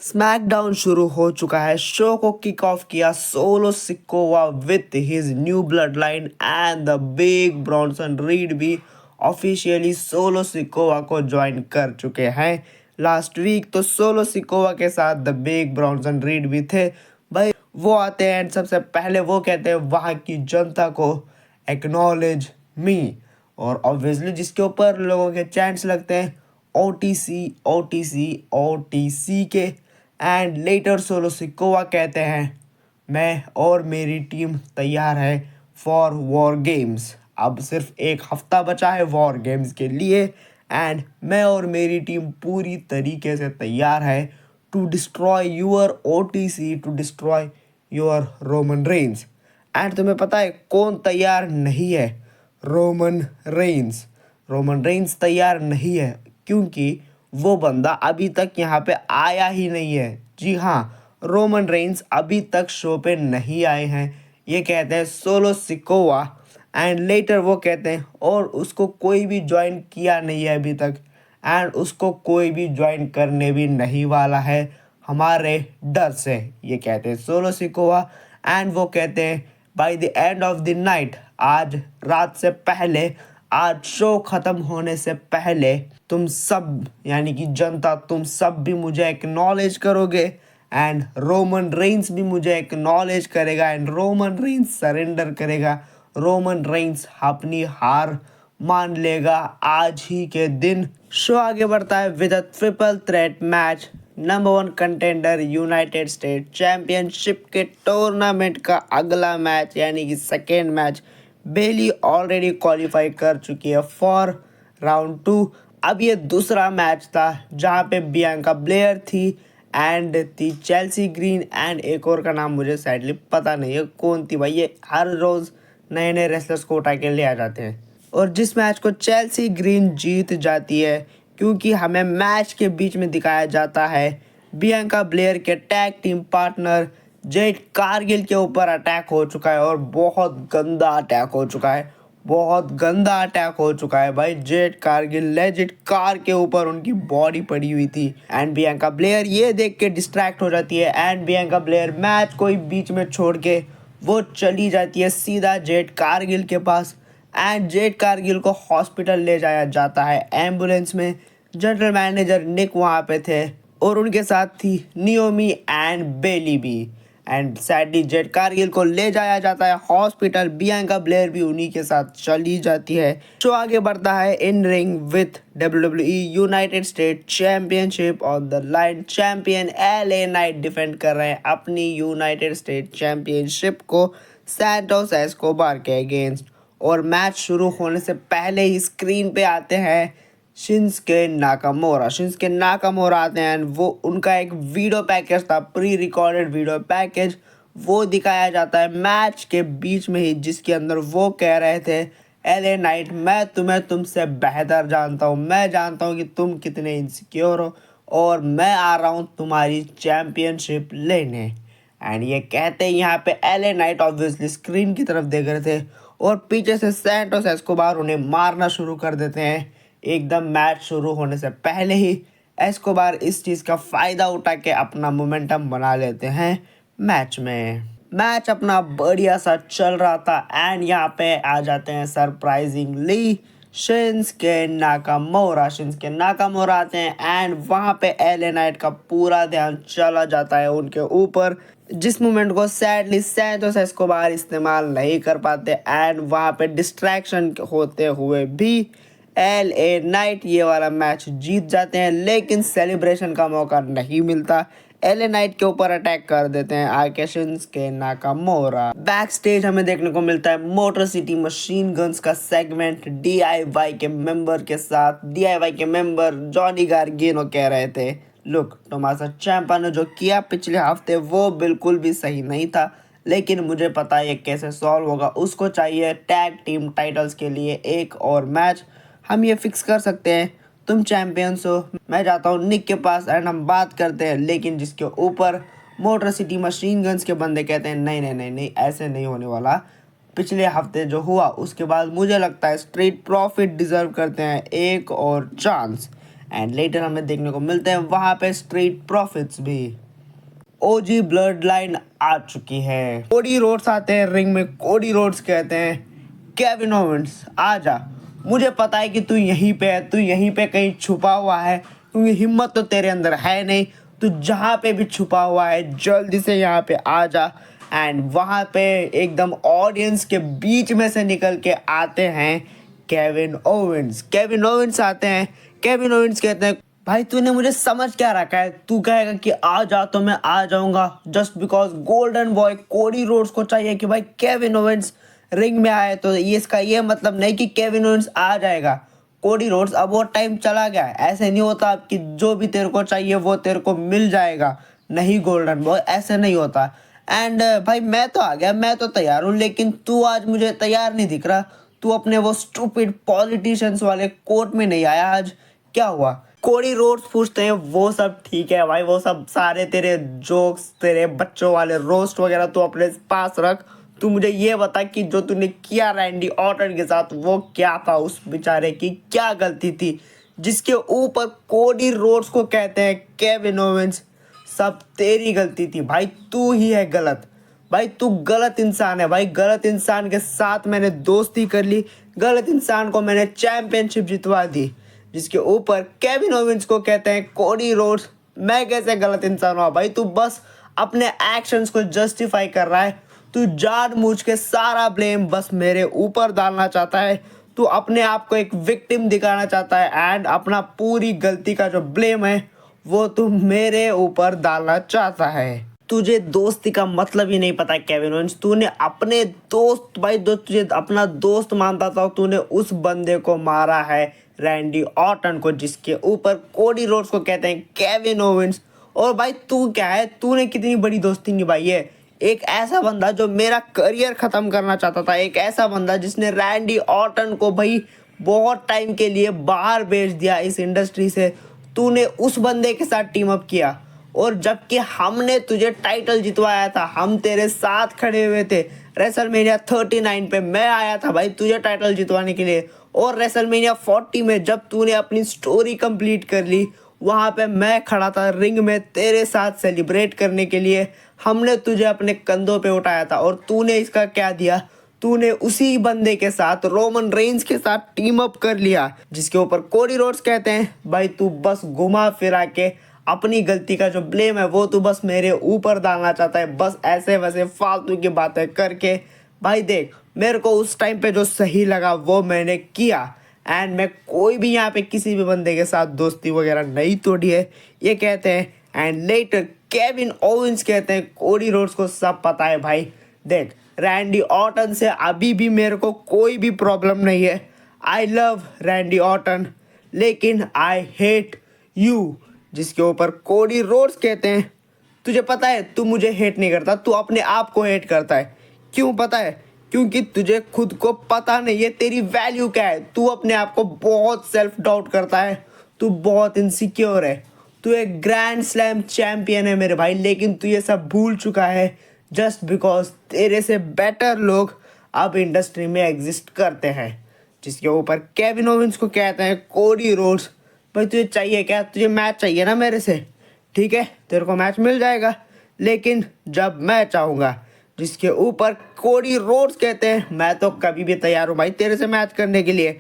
SmackDown शुरू हो चुका है। शो को किक ऑफ किया solo Sikoa with his new blood line and the big Bronson read भी ऑफिशियली सोलो सिकोवा को ज्वाइन कर चुके हैं। लास्ट वीक तो सोलो सिकोवा के साथ द बिग ब्रॉन्सन रीड भी थे। भाई वो आते हैं सबसे पहले वो कहते हैं वहाँ की जनता को एक्नॉलेज मी, और ऑब्वियसली जिसके ऊपर लोगों के चैंट्स लगते हैं OTC OTC OTC के। एंड लेटर सोलो सिकोवा कहते हैं मैं और मेरी टीम तैयार है फॉर वॉर गेम्स। अब सिर्फ एक हफ्ता बचा है वॉर गेम्स के लिए एंड मैं और मेरी टीम पूरी तरीके से तैयार है to destroy your OTC, to destroy your Roman Reigns. And तुम्हें पता है कौन तैयार नहीं है? Roman Reigns. रोमन रेंस तैयार नहीं है क्योंकि वो बंदा अभी तक यहाँ पे आया ही नहीं है। जी हाँ, रोमन रेंस अभी तक शो पे नहीं आए हैं, ये कहते हैं सोलो सिकोवा। एंड लेटर वो कहते हैं और उसको कोई भी ज्वाइन किया नहीं है अभी तक एंड उसको कोई भी ज्वाइन करने भी नहीं वाला है हमारे डर से, ये कहते हैं सोलो सिकोवा। एंड वो कहते हैं by the end of the night, आज रात से पहले, आज शो ख़त्म होने से पहले तुम सब यानी कि जनता तुम सब भी मुझे एक्नॉलेज करोगे एंड रोमन रेंस भी मुझे एक्नॉलेज करेगा एंड रोमन रेंस सरेंडर करेगा। रोमन रेंस अपनी हार मान लेगा आज ही के दिन। शो आगे बढ़ता है with a triple threat match. Number 1 contender United state championship के टूर्नामेंट का अगला मैच यानी कि सेकेंड मैच, बेली ऑलरेडी क्वालिफाई कर चुकी है फॉर राउंड 2। अब ये दूसरा मैच था जहाँ पे बियांका ब्लेयर थी एंड थी चेल्सी ग्रीन एंड एक और का नाम मुझे सैडली पता नहीं है कौन थी। भाई ये हर रोज़ नए नए रेसलर्स को उठा के ले आ जाते हैं। और जिस मैच को चेल्सी ग्रीन जीत जाती है क्योंकि हमें मैच के बीच में दिखाया जाता है बियांका ब्लेयर के tag team partner Jade Cargill के ऊपर अटैक हो चुका है और बहुत गंदा अटैक हो चुका है, बहुत गंदा अटैक हो चुका है। भाई जेड कारगिल लेजिट कार के ऊपर उनकी बॉडी पड़ी हुई थी एंड बियांका ब्लेयर ये देख के डिस्ट्रैक्ट हो जाती है एंड बियांका ब्लेयर मैच को ही बीच में छोड़ के वो चली जाती है सीधा जेड कारगिल के पास एंड जेड कारगिल को हॉस्पिटल ले जाया जाता है एम्बुलेंस में। जनरल मैनेजर निक वहाँ पे थे और उनके साथ थी नियोमी एंड बेली भी एंड सैडली जेड कारगिल को ले जाया जाता है हॉस्पिटल। बियांका ब्लेयर भी उन्हीं के साथ चली जाती है। शो आगे बढ़ता है in ring with WWE United state championship on the line. Champion LA night defend कर रहे हैं अपनी यूनाइटेड स्टेट चैंपियनशिप को सैंटोस एस्कोबार के अगेंस्ट। और मैच शुरू होने से पहले ही स्क्रीन पे आते हैं शिंस्के नाकामोरा। शिंस्के नाकामोरा आते हैं वो उनका एक वीडियो पैकेज था, प्री रिकॉर्डेड वीडियो पैकेज, वो दिखाया जाता है मैच के बीच में ही, जिसके अंदर वो कह रहे थे LA नाइट मैं तुम्हें तुमसे बेहतर जानता हूँ, मैं जानता हूँ कि तुम कितने इनसिक्योर हो और मैं आ रहा हूँ तुम्हारी चैम्पियनशिप लेने। एंड ये कहते हैं यहाँ पे LA नाइट ऑब्वियसली स्क्रीन की तरफ देख रहे थे और पीछे से सैंटोस एस्कोबार उन्हें मारना शुरू कर देते हैं एकदम मैच शुरू होने से पहले ही। एस्कोबार इस चीज़ का फ़ायदा उठा के अपना मोमेंटम बना लेते हैं मैच में। मैच अपना बढ़िया सा चल रहा था एंड यहाँ पे आ जाते हैं surprisingly Shinsuke Nakamura. Shinsuke Nakamura आते हैं एंड वहाँ पे LA नाइट का पूरा ध्यान चला जाता है उनके ऊपर, जिस मोमेंट को सैडली सैंटोस एस्कोबार इस्तेमाल नहीं कर पाते एंड वहाँ पे डिस्ट्रैक्शन होते हुए भी LA नाइट ये वाला मैच जीत जाते हैं। लेकिन सेलिब्रेशन का मौका नहीं मिलता, LA नाइट के ऊपर अटैक कर देते हैं आके शिंस्के नाकामोरा। बैक स्टेज हमें देखने को मिलता है मोटर सिटी मशीन गन्स का सेगमेंट DIY के मेंबर के साथ। DIY के मेंबर जॉनी गार्गिनो कह रहे थे लुक टोमासो ciampa ने जो किया पिछले हफ्ते वो बिल्कुल भी सही नहीं था, लेकिन मुझे पता है ये कैसे सॉल्व होगा। उसको चाहिए टैग टीम टाइटल्स के लिए एक और मैच, हम ये फिक्स कर सकते हैं, तुम चैंपियंस हो, मैं जाता हूँ निक के पास एंड हम बात करते हैं। लेकिन जिसके ऊपर मोटर सिटी मशीन गन्स के बंदे कहते हैं नहीं नहीं नहीं नहीं ऐसे नहीं होने वाला, पिछले हफ्ते जो हुआ उसके बाद मुझे लगता है स्ट्रीट प्रॉफिट डिज़र्व करते हैं एक और चांस। एंड लेटर हमें देखने को मिलते हैं वहाँ पे स्ट्रीट प्रॉफिट्स भी। ओजी ब्लड लाइन आ चुकी है। कोडी रोड्स आते हैं रिंग में। कोडी रोड्स कहते हैं केविन ओवेंस आजा, मुझे पता है कि तू यहीं पे है, तू यहीं पे कहीं छुपा हुआ है, क्योंकि हिम्मत तो तेरे अंदर है नहीं। तू जहाँ पे भी छुपा हुआ है जल्दी से यहाँ पे आ जा। एंड वहाँ पे एकदम ऑडियंस के बीच में से निकल के आते हैं केविन ओवेंस। केविन ओवेंस आते हैं। केविन ओवेंस कहते हैं भाई तूने मुझे समझ क्या रखा है, तू कहेगा कि आ जा तो मैं आ जाऊंगा just because golden boy Cody Rhodes को चाहिए कि भाई केविन ओवेंस रिंग में आए, तो ये इसका ये मतलब नहीं कि केविन ओवेंस आ जाएगा। कोडी रोड्स अब वो टाइम चला गया है। ऐसे नहीं होता कि जो भी तेरे को चाहिए वो तेरे को मिल जाएगा, नहीं गोल्डन बॉय, ऐसे नहीं होता। एंड भाई मैं तो आ गया, मैं तो तैयार हूँ, लेकिन तू आज मुझे तैयार नहीं दिख रहा। तू अपने वो स्टूपिड पॉलिटिशियंस वाले कोर्ट में नहीं आया आज, क्या हुआ? कोडी रोड्स पूछते हैं वो सब ठीक है भाई, वो सब सारे तेरे जोक्स, तेरे बच्चों वाले रोस्ट वगैरह तू अपने पास रख। तू मुझे ये बता कि जो तूने किया रैंडी ऑर्टन के साथ वो क्या था, उस बेचारे की क्या गलती थी जिसके ऊपर कोडी रोड्स को कहते हैं केविन ओवेंस। सब तेरी गलती थी भाई, तू ही है गलत भाई, तू गलत इंसान है भाई। गलत इंसान के साथ मैंने दोस्ती कर ली, गलत इंसान को मैंने चैंपियनशिप जितवा दी, जिसके ऊपर केविन ओवेंस को कहते हैं कोडी रोड्स। मैं कैसे गलत इंसान हुआ भाई? तू बस अपने एक्शंस को जस्टिफाई कर रहा है। तू जानबूझ के सारा ब्लेम बस मेरे ऊपर डालना चाहता है। तू अपने आप को एक विक्टिम दिखाना चाहता है एंड अपना पूरी गलती का जो ब्लेम है वो तू मेरे ऊपर डालना चाहता है। तुझे दोस्ती का मतलब ही नहीं पता केविन ओवेंस। तूने अपने दोस्त भाई, जो तुझे अपना दोस्त मानता था, तूने उस बंदे को मारा है रैंडी ऑर्टन को, जिसके ऊपर कोडी रोड्स को कहते हैं केविन ओवेंस। और भाई तू क्या है, तूने कितनी बड़ी दोस्ती निभाई है। एक ऐसा बंदा जो मेरा करियर खत्म करना चाहता था, एक ऐसा बंदा जिसने रैंडी ऑर्टन को भाई बहुत टाइम के लिए बाहर भेज दिया इस इंडस्ट्री से, तूने उस बंदे के साथ टीम अप किया। और जबकि हमने तुझे टाइटल जितवाया था, हम तेरे साथ खड़े हुए थे रेसलमेनिया 39 पे। मैं आया था भाई तुझे टाइटल जितवाने के लिए, और रेसलमेनिया 40 में जब तूने अपनी स्टोरी कंप्लीट कर ली, वहाँ पे मैं खड़ा था रिंग में तेरे साथ सेलिब्रेट करने के लिए। हमने तुझे अपने कंधों पे उठाया था और तूने इसका क्या दिया? तूने उसी बंदे के साथ, रोमन रेंज के साथ टीम अप कर लिया, जिसके ऊपर कोडी रोड्स कहते हैं भाई तू बस घुमा फिरा के अपनी गलती का जो ब्लेम है वो तू बस मेरे ऊपर डालना चाहता है, बस ऐसे वैसे फालतू की बातें करके। भाई देख, मेरे को उस टाइम पे जो सही लगा वो मैंने किया, एंड मैं कोई भी यहाँ पे किसी भी बंदे के साथ दोस्ती वगैरह नहीं तोड़ी है, ये कहते हैं। एंड लेटर केविन ओवेंस कहते हैं कोडी रोड्स को सब पता है भाई। देख, रैंडी ऑर्टन से अभी भी मेरे को कोई भी प्रॉब्लम नहीं है। आई लव रैंडी ऑर्टन, लेकिन आई हेट यू, जिसके ऊपर कोडी रोड्स कहते हैं तुझे पता है तू मुझे हेट नहीं करता, तू अपने आप को हेट करता है। क्यों पता है? क्योंकि तुझे खुद को पता नहीं है तेरी वैल्यू क्या है। तू अपने आप को बहुत सेल्फ डाउट करता है, तू बहुत इनसिक्योर है। तू एक ग्रैंड स्लैम चैंपियन है मेरे भाई, लेकिन तू ये सब भूल चुका है जस्ट बिकॉज तेरे से बेटर लोग अब इंडस्ट्री में एग्जिस्ट करते हैं। जिसके ऊपर केविन ओवेंस को कहते हैं कोडी रोड्स भाई तुझे चाहिए क्या? तुझे मैच चाहिए ना मेरे से? ठीक है, तेरे को मैच मिल जाएगा, लेकिन जब मैं चाहूँगा। जिसके ऊपर कोडी रोड्स कहते हैं मैं तो कभी भी तैयार हूँ भाई तेरे से मैच करने के लिए।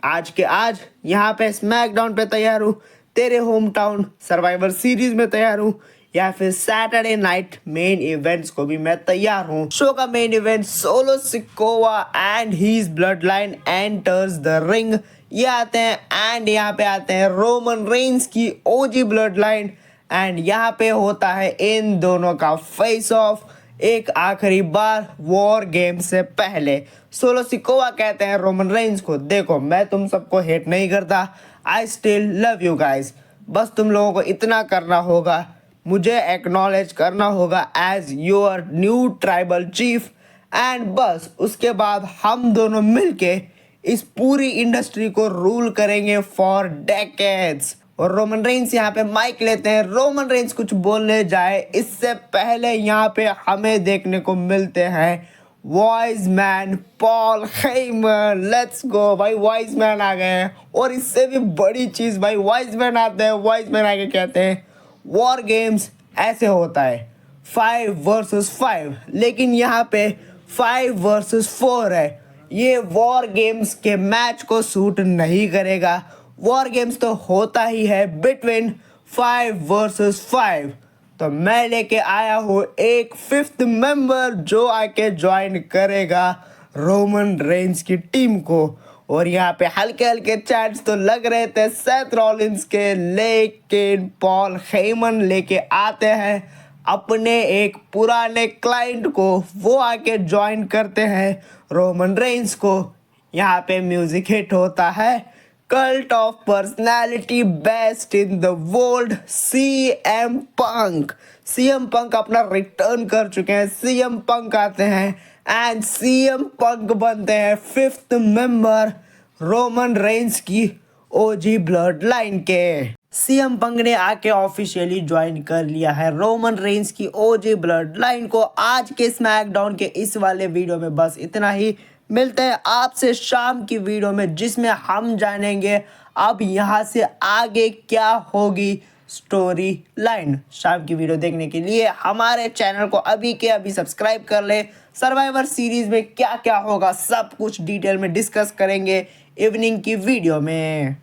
आज के आज यहाँ पे स्मैकडाउन पे तैयार हूँ, तेरे होम टाउन सर्वाइवर सीरीज में तैयार हूँ, या फिर सैटरडे नाइट मेन इवेंट्स को भी मैं तैयार हूँ। शो का main event Solo Sikoa and his blood line enters the ring, ये आते हैं। एंड यहाँ पे आते हैं रोमन रेंस की ओजी ब्लड लाइन, एंड यहाँ पे होता है इन दोनों का फेस ऑफ एक आखिरी बार वॉर गेम से पहले। सोलो सिकोवा कहते हैं रोमन रेंस को, देखो मैं तुम सबको हेट नहीं करता, I still love you guys, बस तुम लोगों को इतना करना होगा, मुझे एक्नॉलेज करना होगा as your new tribal chief, and बस उसके बाद हम दोनों मिलके इस पूरी इंडस्ट्री को रूल करेंगे फॉर डेकेड्स। और रोमन रेंस यहाँ पे माइक लेते हैं। रोमन रेंस कुछ बोलने जाए इससे पहले यहाँ पे हमें देखने को मिलते हैं voice man Paul Heyman. Let's go भाई, वॉइस मैन आ गए हैं। और इससे भी बड़ी चीज़ भाई, वॉइस मैन आते हैं, वॉइस मैन आके कहते हैं वॉर गेम्स ऐसे होता है 5 वर्सेस 5, लेकिन यहाँ पे 5 वर्सेस 4 है। ये वॉर गेम्स के मैच को सूट नहीं करेगा। वॉर गेम्स तो होता ही है बिटवीन 5 वर्सेस 5। तो मैं लेके आया हूँ एक 5th मेंबर जो आके ज्वाइन करेगा रोमन रेंज की टीम को। और यहाँ पे हल्के हल्के चैट्स तो लग रहे थे सेथ रॉलिंस के, लेकिन पॉल हेमन लेके आते हैं अपने एक पुराने क्लाइंट को, वो आके ज्वाइन करते हैं रोमन रेंज को। यहाँ पे म्यूजिक हिट होता है cult of personality best in the world CM punk. CM पंक अपना रिटर्न कर चुके हैं। CM पंक आते हैं एंड CM पंक बनते हैं 5th मेंबर रोमन रेंज की OG ब्लड लाइन के। CM पंक ने आके ऑफिशियली ज्वाइन कर लिया है रोमन रेंज की OG ब्लड लाइन को। आज के स्मैकडाउन के इस वाले वीडियो में बस इतना ही। मिलते हैं आपसे शाम की वीडियो में, जिसमें हम जानेंगे अब यहाँ से आगे क्या होगी स्टोरी लाइन। शाम की वीडियो देखने के लिए हमारे चैनल को अभी के अभी सब्सक्राइब कर ले। सर्वाइवर सीरीज में क्या क्या होगा सब कुछ डिटेल में डिस्कस करेंगे इवनिंग की वीडियो में।